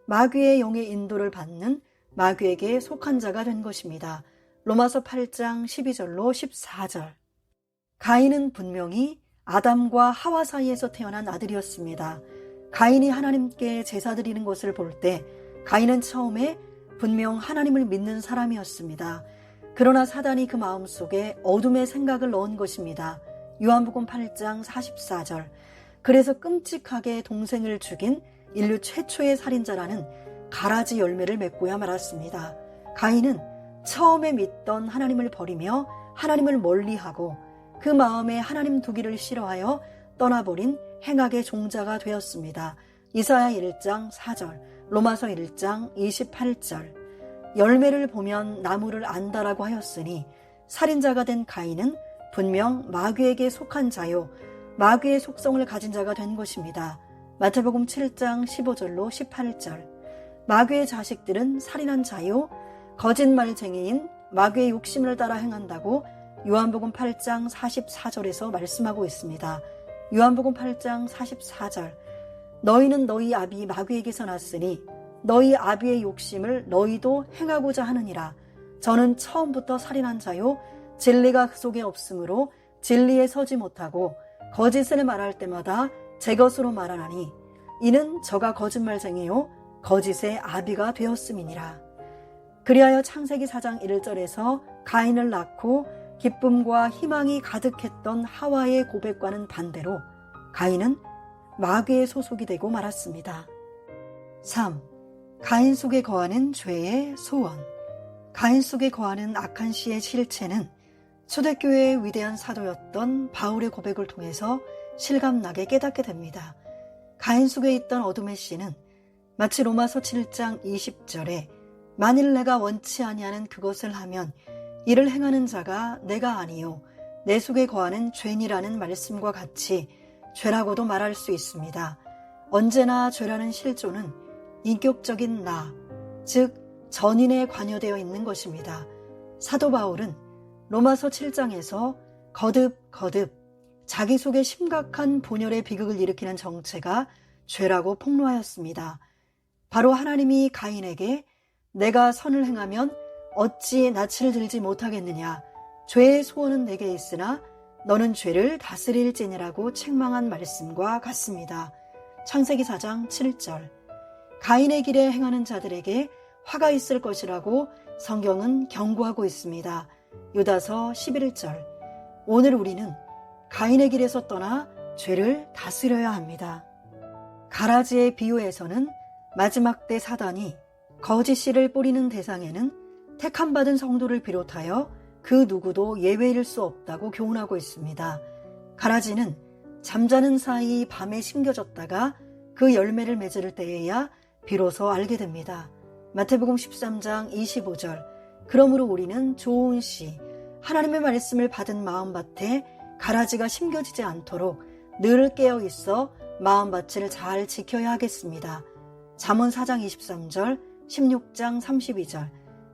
마귀의 영의 인도를 받는 마귀에게 속한 자가 된 것입니다. 로마서 8장 12절로 14절. 가인은 분명히 아담과 하와 사이에서 태어난 아들이었습니다. 가인이 하나님께 제사 드리는 것을 볼 때 가인은 처음에 분명 하나님을 믿는 사람이었습니다. 그러나 사단이 그 마음속에 어둠의 생각을 넣은 것입니다. 요한복음 8장 44절. 그래서 끔찍하게 동생을 죽인 인류 최초의 살인자라는 가라지 열매를 맺고야 말았습니다. 가인은 처음에 믿던 하나님을 버리며 하나님을 멀리하고 그 마음에 하나님 두기를 싫어하여 떠나버린 행악의 종자가 되었습니다. 이사야 1장 4절, 로마서 1장 28절. 열매를 보면 나무를 안다라고 하였으니 살인자가 된 가인은 분명 마귀에게 속한 자요, 마귀의 속성을 가진 자가 된 것입니다. 마태복음 7장 15절로 18절. 마귀의 자식들은 살인한 자요, 거짓말쟁이인 마귀의 욕심을 따라 행한다고 요한복음 8장 44절에서 말씀하고 있습니다. 요한복음 8장 44절. 너희는 너희 아비 마귀에게서 났으니 너희 아비의 욕심을 너희도 행하고자 하느니라. 저는 처음부터 살인한 자요, 진리가 그 속에 없으므로 진리에 서지 못하고 거짓을 말할 때마다 제 것으로 말하나니 이는 저가 거짓말쟁이요 거짓의 아비가 되었음이니라. 그리하여 창세기 4장 1절에서 가인을 낳고 기쁨과 희망이 가득했던 하와의 고백과는 반대로 가인은 마귀의 소속이 되고 말았습니다. 3. 가인 속에 거하는 죄의 소원. 가인 속에 거하는 악한 씨의 실체는 초대교회의 위대한 사도였던 바울의 고백을 통해서 실감나게 깨닫게 됩니다. 가인 속에 있던 어둠의 씨는 마치 로마서 7장 20절에 만일 내가 원치 아니하는 그것을 하면 이를 행하는 자가 내가 아니요 내 속에 거하는 죄니라는 말씀과 같이 죄라고도 말할 수 있습니다. 언제나 죄라는 실존은 인격적인 나, 즉 전인에 관여되어 있는 것입니다. 사도 바울은 로마서 7장에서 거듭 자기 속에 심각한 분열의 비극을 일으키는 정체가 죄라고 폭로하였습니다. 바로 하나님이 가인에게 내가 선을 행하면 어찌 낯을 들지 못하겠느냐, 죄의 소원은 내게 있으나 너는 죄를 다스릴지니라고 책망한 말씀과 같습니다. 창세기 4장 7절. 가인의 길에 행하는 자들에게 화가 있을 것이라고 성경은 경고하고 있습니다. 유다서 11절. 오늘 우리는 가인의 길에서 떠나 죄를 다스려야 합니다. 가라지의 비유에서는 마지막 때 사단이 거짓 씨를 뿌리는 대상에는 택함받은 성도를 비롯하여 그 누구도 예외일 수 없다고 교훈하고 있습니다. 가라지는 잠자는 사이 밤에 심겨졌다가 그 열매를 맺을 때에야 비로소 알게 됩니다. 마태복음 13장 25절. 그러므로 우리는 좋은 씨, 하나님의 말씀을 받은 마음밭에 가라지가 심겨지지 않도록 늘 깨어 있어 마음밭을 잘 지켜야 하겠습니다. 잠언 4장 23절, 16장 32절,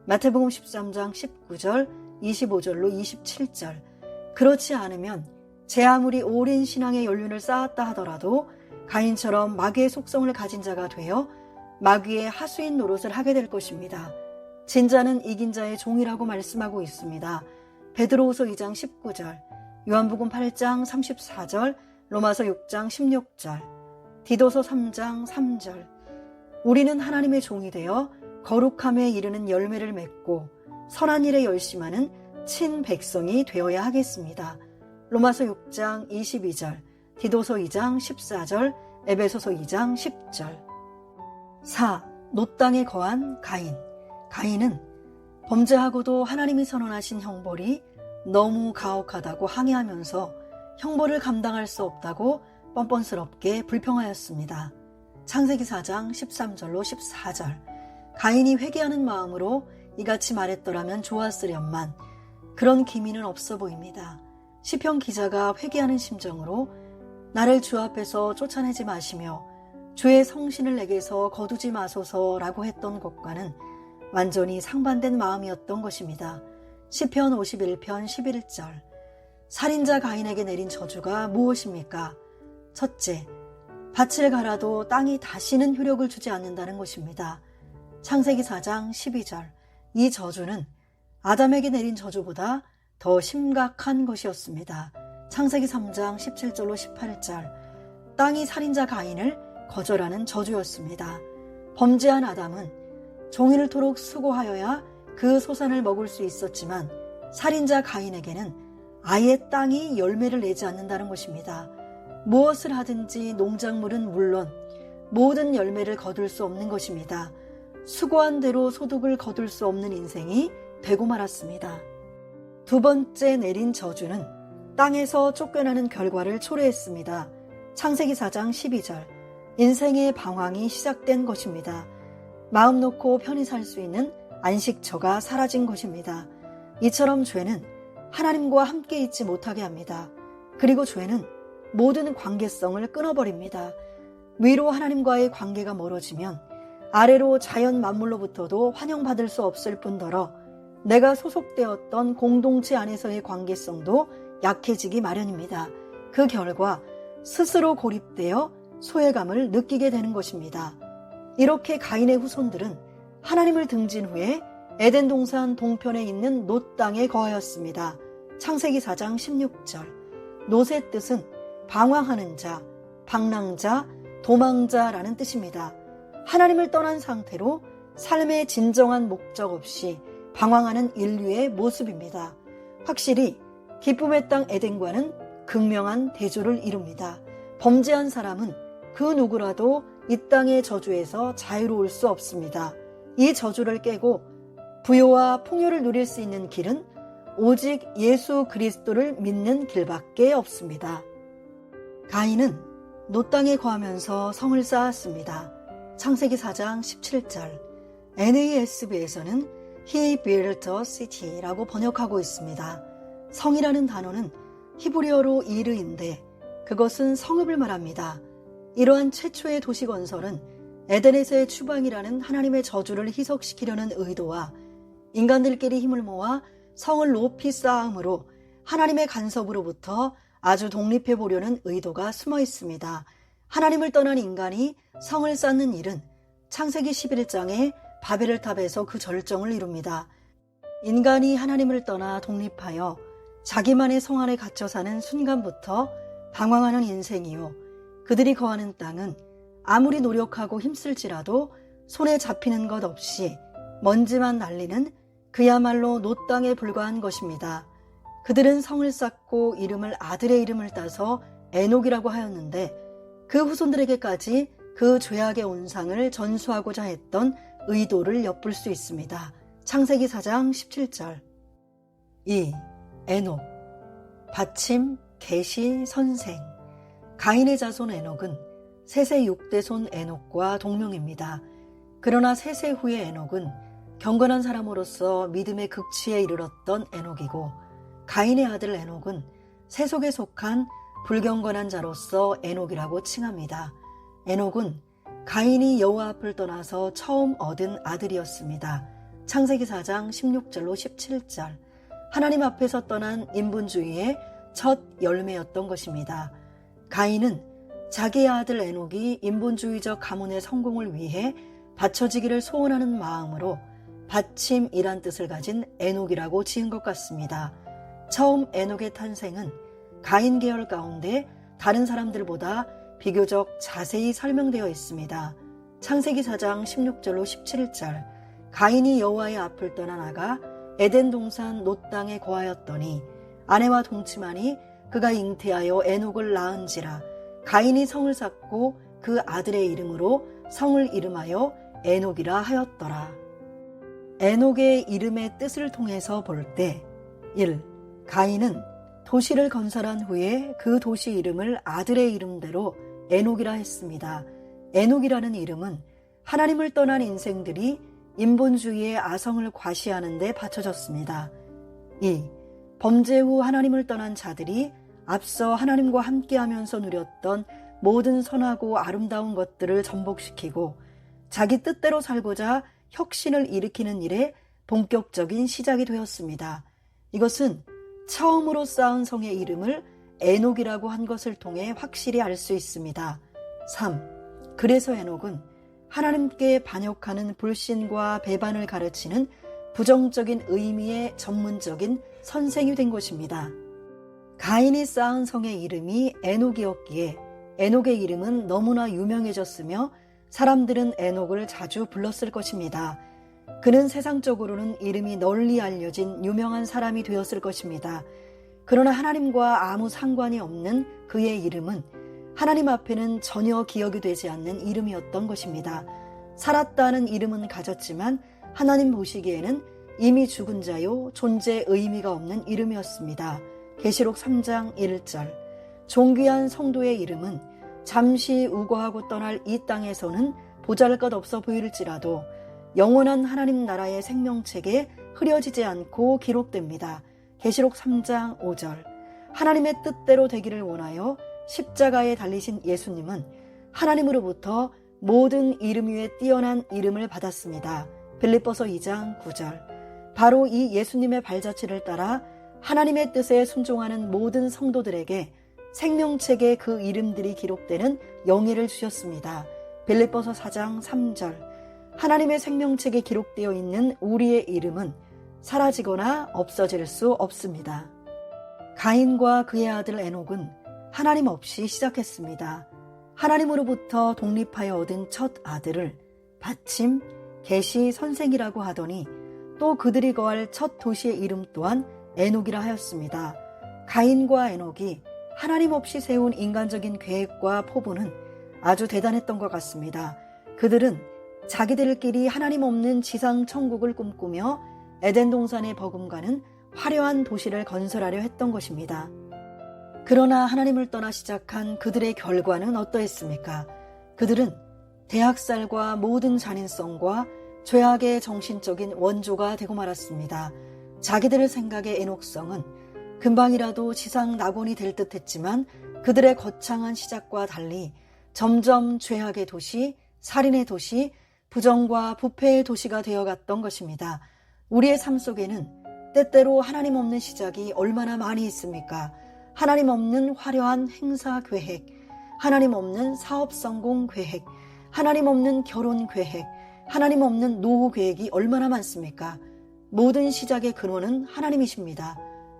마태복음 13장 19절, 25절로 27절. 그렇지 않으면 제 아무리 오랜 신앙의 연륜을 쌓았다 하더라도 가인처럼 마귀의 속성을 가진 자가 되어 마귀의 하수인 노릇을 하게 될 것입니다. 진자는 이긴 자의 종이라고 말씀하고 있습니다. 베드로후서 2장 19절, 요한복음 8장 34절, 로마서 6장 16절, 디도서 3장 3절. 우리는 하나님의 종이 되어 거룩함에 이르는 열매를 맺고 선한 일에 열심하는 친백성이 되어야 하겠습니다. 로마서 6장 22절, 디도서 2장 14절, 에베소서 2장 10절. 4. 놋 땅에 거한 가인. 가인은 범죄하고도 하나님이 선언하신 형벌이 너무 가혹하다고 항의하면서 형벌을 감당할 수 없다고 뻔뻔스럽게 불평하였습니다. 창세기 4장 13절로 14절. 가인이 회개하는 마음으로 이같이 말했더라면 좋았으련만 그런 기미는 없어 보입니다. 시편 기자가 회개하는 심정으로 나를 주 앞에서 쫓아내지 마시며 주의 성신을 내게서 거두지 마소서라고 했던 것과는 완전히 상반된 마음이었던 것입니다. 시편 51편 11절. 살인자 가인에게 내린 저주가 무엇입니까? 첫째, 밭을 갈아도 땅이 다시는 효력을 주지 않는다는 것입니다. 창세기 4장 12절. 이 저주는 아담에게 내린 저주보다 더 심각한 것이었습니다. 창세기 3장 17절로 18절. 땅이 살인자 가인을 거절하는 저주였습니다. 범죄한 아담은 종일토록 수고하여야 그 소산을 먹을 수 있었지만 살인자 가인에게는 아예 땅이 열매를 내지 않는다는 것입니다. 무엇을 하든지 농작물은 물론 모든 열매를 거둘 수 없는 것입니다. 수고한 대로 소득을 거둘 수 없는 인생이 되고 말았습니다. 두 번째 내린 저주는 땅에서 쫓겨나는 결과를 초래했습니다. 창세기 4장 12절. 인생의 방황이 시작된 것입니다. 마음 놓고 편히 살 수 있는 안식처가 사라진 것입니다. 이처럼 죄는 하나님과 함께 있지 못하게 합니다. 그리고 죄는 모든 관계성을 끊어버립니다. 위로 하나님과의 관계가 멀어지면 아래로 자연 만물로부터도 환영받을 수 없을 뿐더러 내가 소속되었던 공동체 안에서의 관계성도 약해지기 마련입니다. 그 결과 스스로 고립되어 소외감을 느끼게 되는 것입니다. 이렇게 가인의 후손들은 하나님을 등진 후에 에덴 동산 동편에 있는 놋 땅에 거하였습니다. 창세기 4장 16절. 놋의 뜻은 방황하는 자, 방랑자, 도망자라는 뜻입니다. 하나님을 떠난 상태로 삶의 진정한 목적 없이 방황하는 인류의 모습입니다. 확실히 기쁨의 땅 에덴과는 극명한 대조를 이룹니다. 범죄한 사람은 그 누구라도 이 땅의 저주에서 자유로울 수 없습니다. 이 저주를 깨고 부요와 풍요를 누릴 수 있는 길은 오직 예수 그리스도를 믿는 길밖에 없습니다. 가인은 놋 땅에 거하면서 성을 쌓았습니다. 창세기 4장 17절. NASB에서는 He built a city라고 번역하고 있습니다. 성이라는 단어는 히브리어로 이르인데 그것은 성읍을 말합니다. 이러한 최초의 도시 건설은 에덴에서의 추방이라는 하나님의 저주를 희석시키려는 의도와 인간들끼리 힘을 모아 성을 높이 쌓음으로 하나님의 간섭으로부터 아주 독립해 보려는 의도가 숨어 있습니다. 하나님을 떠난 인간이 성을 쌓는 일은 창세기 11장의 바벨을 탑에서 그 절정을 이룹니다. 인간이 하나님을 떠나 독립하여 자기만의 성 안에 갇혀 사는 순간부터 방황하는 인생이요. 그들이 거하는 땅은 아무리 노력하고 힘쓸지라도 손에 잡히는 것 없이 먼지만 날리는 그야말로 놋 땅에 불과한 것입니다. 그들은 성을 쌓고 이름을 아들의 이름을 따서 에녹이라고 하였는데 그 후손들에게까지 그 죄악의 온상을 전수하고자 했던 의도를 엿볼 수 있습니다. 창세기 4장 17절. 2. 에녹. 받침, 계시, 선생. 가인의 자손 에녹은 셋의 6대손 에녹과 동명입니다. 그러나 셋의 후의 에녹은 경건한 사람으로서 믿음의 극치에 이르렀던 에녹이고 가인의 아들 에녹은 세속에 속한 불경건한 자로서 에녹이라고 칭합니다. 에녹은 가인이 여호와 앞을 떠나서 처음 얻은 아들이었습니다. 창세기 4장 16절로 17절. 하나님 앞에서 떠난 인본주의의 첫 열매였던 것입니다. 가인은 자기의 아들 에녹이 인본주의적 가문의 성공을 위해 바쳐지기를 소원하는 마음으로 받침이란 뜻을 가진 에녹이라고 지은 것 같습니다. 처음 에녹의 탄생은 가인 계열 가운데 다른 사람들보다 비교적 자세히 설명되어 있습니다. 창세기 4장 16절로 17절. 가인이 여호와의 앞을 떠나 나가 에덴 동산 놋 땅에 거하였더니 아내와 동침하니 그가 잉태하여 에녹을 낳은지라. 가인이 성을 쌓고 그 아들의 이름으로 성을 이름하여 에녹이라 하였더라. 에녹의 이름의 뜻을 통해서 볼 때 1. 가인은 도시를 건설한 후에 그 도시 이름을 아들의 이름대로 에녹이라 했습니다. 에녹이라는 이름은 하나님을 떠난 인생들이 인본주의의 아성을 과시하는 데 바쳐졌습니다. 2. 범죄 후 하나님을 떠난 자들이 앞서 하나님과 함께하면서 누렸던 모든 선하고 아름다운 것들을 전복시키고 자기 뜻대로 살고자 혁신을 일으키는 일에 본격적인 시작이 되었습니다. 이것은 처음으로 쌓은 성의 이름을 에녹이라고 한 것을 통해 확실히 알 수 있습니다. 3. 그래서 에녹은 하나님께 반역하는 불신과 배반을 가르치는 부정적인 의미의 전문적인 선생이 된 것입니다. 가인이 쌓은 성의 이름이 에녹이었기에 에녹의 이름은 너무나 유명해졌으며 사람들은 에녹을 자주 불렀을 것입니다. 그는 세상적으로는 이름이 널리 알려진 유명한 사람이 되었을 것입니다. 그러나 하나님과 아무 상관이 없는 그의 이름은 하나님 앞에는 전혀 기억이 되지 않는 이름이었던 것입니다. 살았다는 이름은 가졌지만 하나님 보시기에는 이미 죽은 자요 존재 의미가 없는 이름이었습니다. 계시록 3장 1절. 존귀한 성도의 이름은 잠시 우거하고 떠날 이 땅에서는 보잘것없어 보일지라도 영원한 하나님 나라의 생명책에 흐려지지 않고 기록됩니다. 계시록 3장 5절. 하나님의 뜻대로 되기를 원하여 십자가에 달리신 예수님은 하나님으로부터 모든 이름 위에 뛰어난 이름을 받았습니다. 빌립보서 2장 9절. 바로 이 예수님의 발자취를 따라 하나님의 뜻에 순종하는 모든 성도들에게 생명책에 그 이름들이 기록되는 영예를 주셨습니다. 빌립보서 4장 3절. 하나님의 생명책에 기록되어 있는 우리의 이름은 사라지거나 없어질 수 없습니다. 가인과 그의 아들 에녹은 하나님 없이 시작했습니다. 하나님으로부터 독립하여 얻은 첫 아들을 받침 게시 선생이라고 하더니 또 그들이 거할 첫 도시의 이름 또한 에녹이라 하였습니다. 가인과 에녹이 하나님 없이 세운 인간적인 계획과 포부는 아주 대단했던 것 같습니다. 그들은 자기들끼리 하나님 없는 지상 천국을 꿈꾸며 에덴 동산에 버금가는 화려한 도시를 건설하려 했던 것입니다. 그러나 하나님을 떠나 시작한 그들의 결과는 어떠했습니까? 그들은 대학살과 모든 잔인성과 죄악의 정신적인 원조가 되고 말았습니다. 자기들의 생각의 에녹성은 금방이라도 지상 낙원이 될 듯했지만 그들의 거창한 시작과 달리 점점 죄악의 도시, 살인의 도시, 부정과 부패의 도시가 되어갔던 것입니다. 우리의 삶 속에는 때때로 하나님 없는 시작이 얼마나 많이 있습니까? 하나님 없는 화려한 행사 계획, 하나님 없는 사업 성공 계획, 하나님 없는 결혼 계획, 하나님 없는 노후 계획이 얼마나 많습니까? 모든 시작의 근원은 하나님이십니다.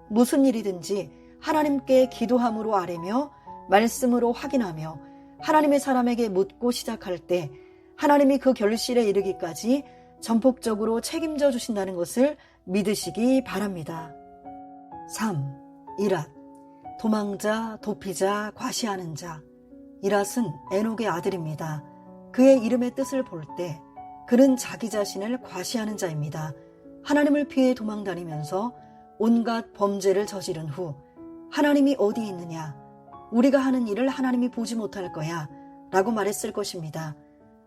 무슨 일이든지 하나님께 기도함으로 아뢰며 말씀으로 확인하며 하나님의 사람에게 묻고 시작할 때 하나님이 그 결실에 이르기까지 전폭적으로 책임져 주신다는 것을 믿으시기 바랍니다. 3. 이랏. 도망자, 도피자, 과시하는 자. 이랏은 에녹의 아들입니다. 그의 이름의 뜻을 볼 때 그는 자기 자신을 과시하는 자입니다. 하나님을 피해 도망다니면서 온갖 범죄를 저지른 후 하나님이 어디 있느냐? 우리가 하는 일을 하나님이 보지 못할 거야 라고 말했을 것입니다.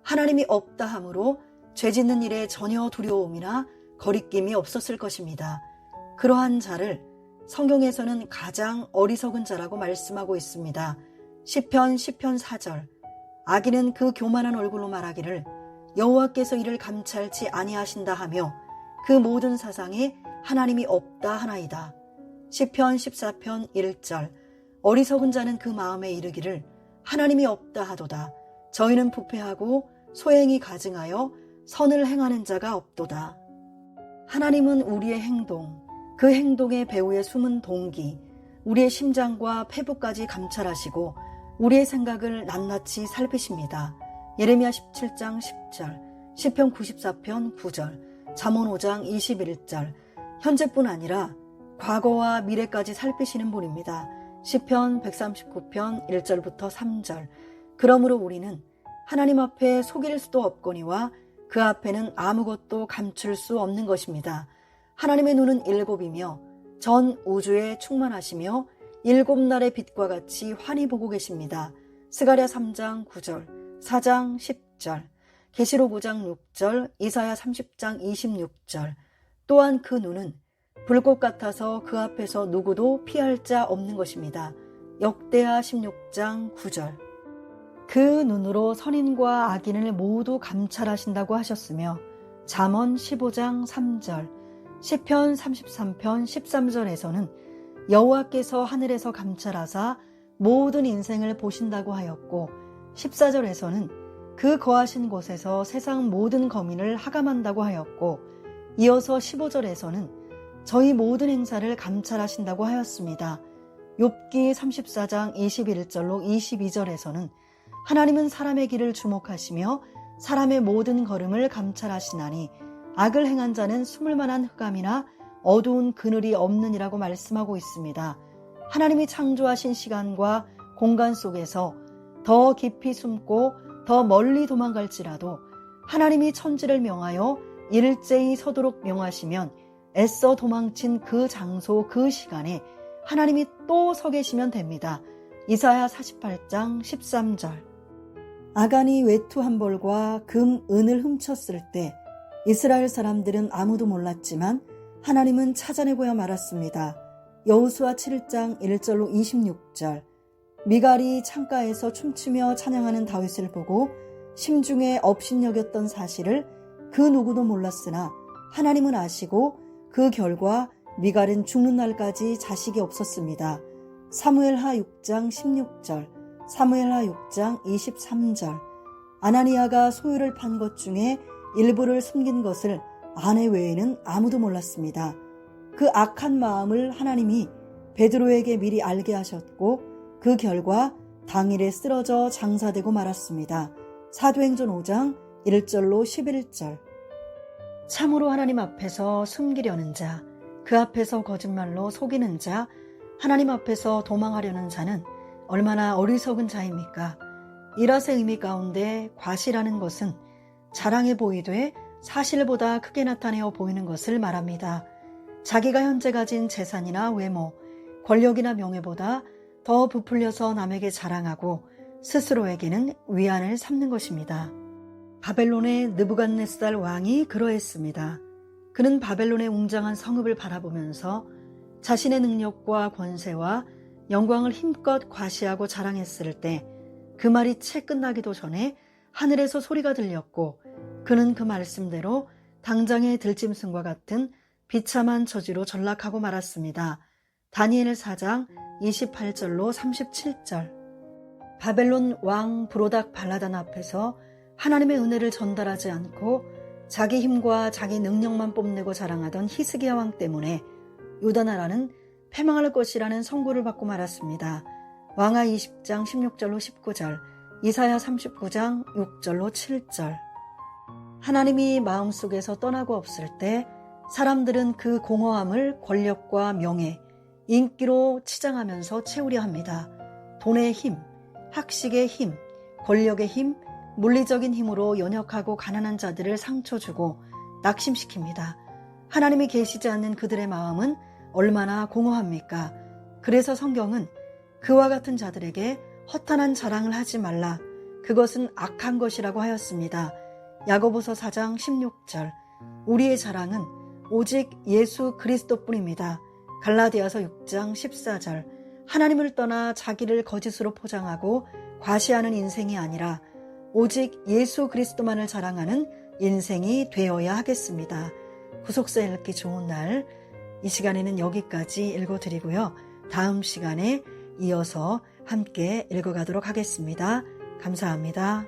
하나님이 없다 하므로 죄짓는 일에 전혀 두려움이나 거리낌이 없었을 것입니다. 그러한 자를 성경에서는 가장 어리석은 자라고 말씀하고 있습니다. 시편 4절. 악인은 그 교만한 얼굴로 말하기를 여호와께서 이를 감찰치 아니하신다 하며 그 모든 사상에 하나님이 없다 하나이다. 시편 14편 1절. 어리석은 자는 그 마음에 이르기를 하나님이 없다 하도다. 저희는 부패하고 소행이 가증하여 선을 행하는 자가 없도다. 하나님은 우리의 행동, 그 행동의 배후에 숨은 동기, 우리의 심장과 폐부까지 감찰하시고 우리의 생각을 낱낱이 살피십니다. 예레미야 17장 10절, 시편 94편 9절, 잠언 5장 21절. 현재뿐 아니라 과거와 미래까지 살피시는 분입니다. 시편 139편 1절부터 3절. 그러므로 우리는 하나님 앞에 속일 수도 없거니와 그 앞에는 아무것도 감출 수 없는 것입니다. 하나님의 눈은 일곱이며 전 우주에 충만하시며 일곱 날의 빛과 같이 환히 보고 계십니다. 스가랴 3장 9절, 4장 10절, 계시록 5장 6절, 이사야 30장 26절. 또한 그 눈은 불꽃 같아서 그 앞에서 누구도 피할 자 없는 것입니다. 역대하 16장 9절. 그 눈으로 선인과 악인을 모두 감찰하신다고 하셨으며 잠언 15장 3절, 시편 33편 13절에서는 여호와께서 하늘에서 감찰하사 모든 인생을 보신다고 하였고 14절에서는 그 거하신 곳에서 세상 모든 거민을 하감한다고 하였고 이어서 15절에서는 저희 모든 행사를 감찰하신다고 하였습니다. 욥기 34장 21절로 22절에서는 하나님은 사람의 길을 주목하시며 사람의 모든 걸음을 감찰하시나니 악을 행한 자는 숨을 만한 흑암이나 어두운 그늘이 없느니라고 말씀하고 있습니다. 하나님이 창조하신 시간과 공간 속에서 더 깊이 숨고 더 멀리 도망갈지라도 하나님이 천지를 명하여 일제히 서도록 명하시면 애써 도망친 그 장소 그 시간에 하나님이 또 서 계시면 됩니다. 이사야 48장 13절. 아간이 외투 한 벌과 금, 은을 훔쳤을 때 이스라엘 사람들은 아무도 몰랐지만 하나님은 찾아내고야 말았습니다. 여호수아 7장 1절로 26절. 미갈이 창가에서 춤추며 찬양하는 다윗을 보고 심중에 업신여겼던 사실을 그 누구도 몰랐으나 하나님은 아시고 그 결과 미갈은 죽는 날까지 자식이 없었습니다. 사무엘하 6장 16절, 사무엘하 6장 23절. 아나니아가 소유를 판 것 중에 일부를 숨긴 것을 아내 외에는 아무도 몰랐습니다. 그 악한 마음을 하나님이 베드로에게 미리 알게 하셨고 그 결과 당일에 쓰러져 장사되고 말았습니다. 사도행전 5장 1절로 11절. 참으로 하나님 앞에서 숨기려는 자, 그 앞에서 거짓말로 속이는 자, 하나님 앞에서 도망하려는 자는 얼마나 어리석은 자입니까? 이라의 의미 가운데 과시라는 것은 자랑해 보이되 사실보다 크게 나타내어 보이는 것을 말합니다. 자기가 현재 가진 재산이나 외모, 권력이나 명예보다 더 부풀려서 남에게 자랑하고 스스로에게는 위안을 삼는 것입니다. 바벨론의 느부갓네살 왕이 그러했습니다. 그는 바벨론의 웅장한 성읍을 바라보면서 자신의 능력과 권세와 영광을 힘껏 과시하고 자랑했을 때 그 말이 채 끝나기도 전에 하늘에서 소리가 들렸고 그는 그 말씀대로 당장의 들짐승과 같은 비참한 처지로 전락하고 말았습니다. 다니엘 4장 28절로 37절. 바벨론 왕 브로닥 발라단 앞에서 하나님의 은혜를 전달하지 않고 자기 힘과 자기 능력만 뽐내고 자랑하던 히스기야 왕 때문에 유다 나라는 패망할 것이라는 선고를 받고 말았습니다. 왕하 20장 16절로 19절, 이사야 39장 6절로 7절. 하나님이 마음속에서 떠나고 없을 때 사람들은 그 공허함을 권력과 명예, 인기로 치장하면서 채우려 합니다. 돈의 힘, 학식의 힘, 권력의 힘, 물리적인 힘으로 연약하고 가난한 자들을 상처 주고 낙심시킵니다. 하나님이 계시지 않는 그들의 마음은 얼마나 공허합니까? 그래서 성경은 그와 같은 자들에게 허탄한 자랑을 하지 말라. 그것은 악한 것이라고 하였습니다. 야고보서 4장 16절. 우리의 자랑은 오직 예수 그리스도뿐입니다. 갈라디아서 6장 14절. 하나님을 떠나 자기를 거짓으로 포장하고 과시하는 인생이 아니라 오직 예수 그리스도만을 자랑하는 인생이 되어야 하겠습니다. 구속사 읽기 좋은 날, 이 시간에는 여기까지 읽어드리고요. 다음 시간에 이어서 함께 읽어가도록 하겠습니다. 감사합니다.